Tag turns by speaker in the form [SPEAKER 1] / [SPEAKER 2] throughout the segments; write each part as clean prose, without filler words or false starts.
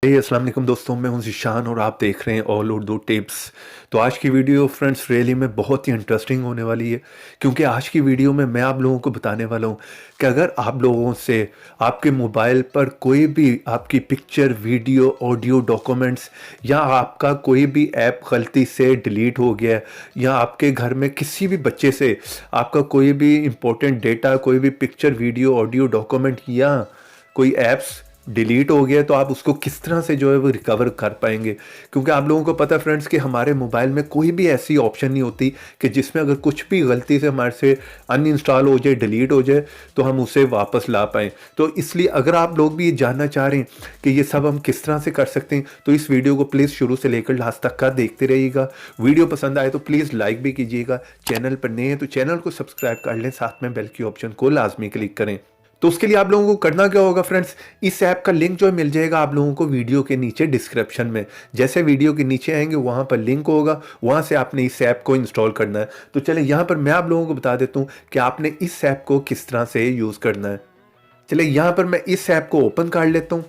[SPEAKER 1] अस्सलाम वालेकुम दोस्तों, मैं हूं ज़ीशान और आप देख रहे हैं ऑल उर्दू टिप्स। तो आज की वीडियो फ्रेंड्स रियली में बहुत ही इंटरेस्टिंग होने वाली है, क्योंकि आज की वीडियो में मैं आप लोगों को बताने वाला हूं कि अगर आप लोगों से आपके मोबाइल पर कोई भी आपकी पिक्चर, वीडियो, ऑडियो, डॉक्यूमेंट्स या आपका कोई भी ऐप गलती से डिलीट हो गया, या आपके घर में किसी भी बच्चे से आपका कोई भी इंपॉर्टेंट डेटा, कोई भी पिक्चर, वीडियो, ऑडियो, डॉक्यूमेंट या कोई ऐप्स डिलीट हो गया, तो आप उसको किस तरह से जो है वो रिकवर कर पाएंगे। क्योंकि आप लोगों को पता है फ्रेंड्स कि हमारे मोबाइल में कोई भी ऐसी ऑप्शन नहीं होती कि जिसमें अगर कुछ भी गलती से हमारे से अनइंस्टॉल हो जाए, डिलीट हो जाए, तो हम उसे वापस ला पाएँ। तो इसलिए अगर आप लोग भी ये जानना चाह रहे हैं कि ये सब हम किस तरह से कर सकते हैं, तो इस वीडियो को प्लीज़ शुरू से लेकर लास्ट तक का देखते रहिएगा। वीडियो पसंद आए तो प्लीज़ लाइक भी कीजिएगा। चैनल पर नए हैं तो चैनल को सब्सक्राइब कर लें, साथ में बेल की ऑप्शन को लाजमी क्लिक करें। तो उसके लिए आप लोगों को करना क्या होगा फ्रेंड्स, इस ऐप का लिंक जो है मिल जाएगा आप लोगों को वीडियो के नीचे डिस्क्रिप्शन में। जैसे वीडियो के नीचे आएंगे वहां पर लिंक होगा, वहां से आपने इस ऐप को इंस्टॉल करना है। तो चले यहाँ पर मैं आप लोगों को बता देता हूँ कि आपने इस ऐप को किस तरह से यूज़ करना है। चले यहाँ पर मैं इस ऐप को ओपन कर लेता हूँ।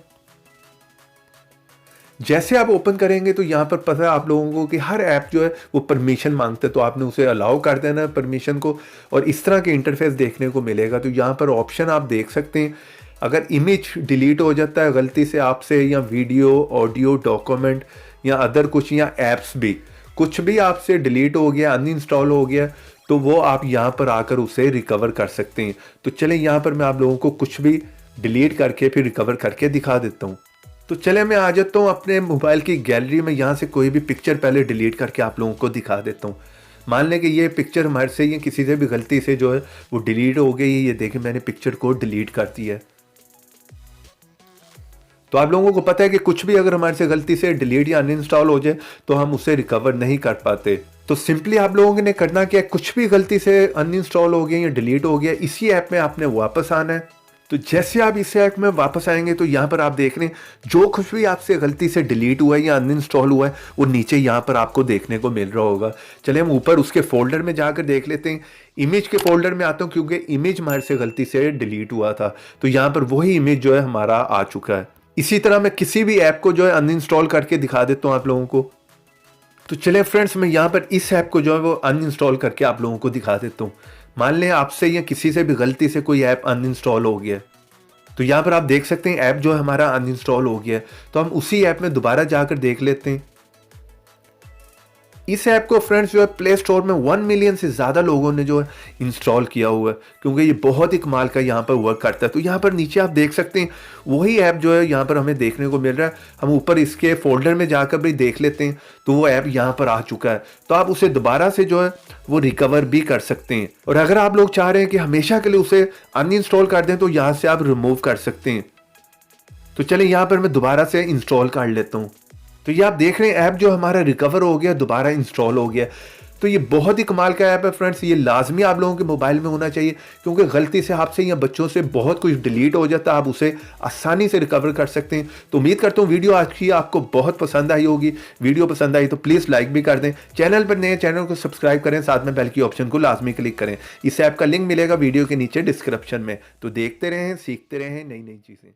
[SPEAKER 1] जैसे आप ओपन करेंगे तो यहाँ पर पता है आप लोगों को कि हर ऐप जो है वो परमिशन मांगता है, तो आपने उसे अलाउ कर देना है परमिशन को, और इस तरह के इंटरफेस देखने को मिलेगा। तो यहाँ पर ऑप्शन आप देख सकते हैं, अगर इमेज डिलीट हो जाता है गलती से आपसे, या वीडियो, ऑडियो, डॉक्यूमेंट या अदर कुछ, या ऐप्स भी कुछ भी आपसे डिलीट हो गया, अनइंस्टॉल हो गया, तो वो आप यहाँ पर आकर उसे रिकवर कर सकते हैं। तो चलें यहाँ पर मैं आप लोगों को कुछ भी डिलीट करके फिर रिकवर करके दिखा देता हूँ। तो चले मैं आ जाता हूँ अपने मोबाइल की गैलरी में, यहाँ से कोई भी पिक्चर पहले डिलीट करके आप लोगों को दिखा देता हूँ। मान लें कि ये पिक्चर हमारे से या किसी से भी गलती से जो है वो डिलीट हो गई, ये देखें मैंने पिक्चर को डिलीट कर दिया है। तो आप लोगों को पता है कि कुछ भी अगर हमारे से गलती से डिलीट या अनइंस्टॉल हो जाए तो हम उसे रिकवर नहीं कर पाते। तो सिंपली आप लोगों ने करना क्या है, कुछ भी गलती से अनइंस्टॉल हो गया या डिलीट हो गया, इसी ऐप में आपने वापस आना है। तो जैसे आप इस ऐप में वापस आएंगे तो यहाँ पर आप देख रहे हैं जो कुछ भी आपसे गलती से डिलीट हुआ है या अनइंस्टॉल हुआ है वो नीचे यहाँ पर आपको देखने को मिल रहा होगा। चलिए हम ऊपर उसके फोल्डर में जाकर देख लेते हैं। इमेज के फोल्डर में आता हूँ क्योंकि इमेज हमारे से गलती से डिलीट हुआ था, तो यहाँ पर वही इमेज जो है हमारा आ चुका है। इसी तरह मैं किसी भी ऐप को जो है अनइंस्टॉल करके दिखा देता हूँ आप लोगों को। तो चलिए फ्रेंड्स मैं यहाँ पर इस ऐप को जो है वो अनइंस्टॉल करके आप लोगों को दिखा देता हूँ। मान लें आपसे या किसी से भी गलती से कोई ऐप अनइंस्टॉल हो गया, तो यहाँ पर आप देख सकते हैं ऐप जो है हमारा अनइंस्टॉल हो गया है। तो हम उसी ऐप में दोबारा जाकर देख लेते हैं। इस ऐप को फ्रेंड्स जो है प्ले स्टोर में 1 मिलियन से ज़्यादा लोगों ने जो है इंस्टॉल किया हुआ है, क्योंकि ये बहुत ही कमाल का यहाँ पर वर्क करता है। तो यहाँ पर नीचे आप देख सकते हैं वही ऐप जो है यहाँ पर हमें देखने को मिल रहा है। हम ऊपर इसके फोल्डर में जाकर भी देख लेते हैं तो वो ऐप यहाँ पर आ चुका है। तो आप उसे दोबारा से जो है वो रिकवर भी कर सकते हैं, और अगर आप लोग चाह रहे हैं कि हमेशा के लिए उसे अनइंस्टॉल कर दें तो यहाँ से आप रिमूव कर सकते हैं। तो चलिए यहाँ पर मैं दोबारा से इंस्टॉल कर लेता हूँ। तो ये आप देख रहे हैं ऐप जो हमारा रिकवर हो गया, दोबारा इंस्टॉल हो गया। तो ये बहुत ही कमाल का ऐप है फ्रेंड्स, ये लाजमी आप लोगों के मोबाइल में होना चाहिए, क्योंकि गलती से आपसे या बच्चों से बहुत कुछ डिलीट हो जाता है, आप उसे आसानी से रिकवर कर सकते हैं। तो उम्मीद करता हूँ वीडियो आज की आपको बहुत पसंद आई होगी। वीडियो पसंद आई तो प्लीज़ लाइक भी कर दें। चैनल पर नए चैनल को सब्सक्राइब करें, साथ में बेल की ऑप्शन को लाजमी क्लिक करें। इस ऐप का लिंक मिलेगा वीडियो के नीचे डिस्क्रिप्शन में। तो देखते रहें, सीखते रहें नई नई चीज़ें।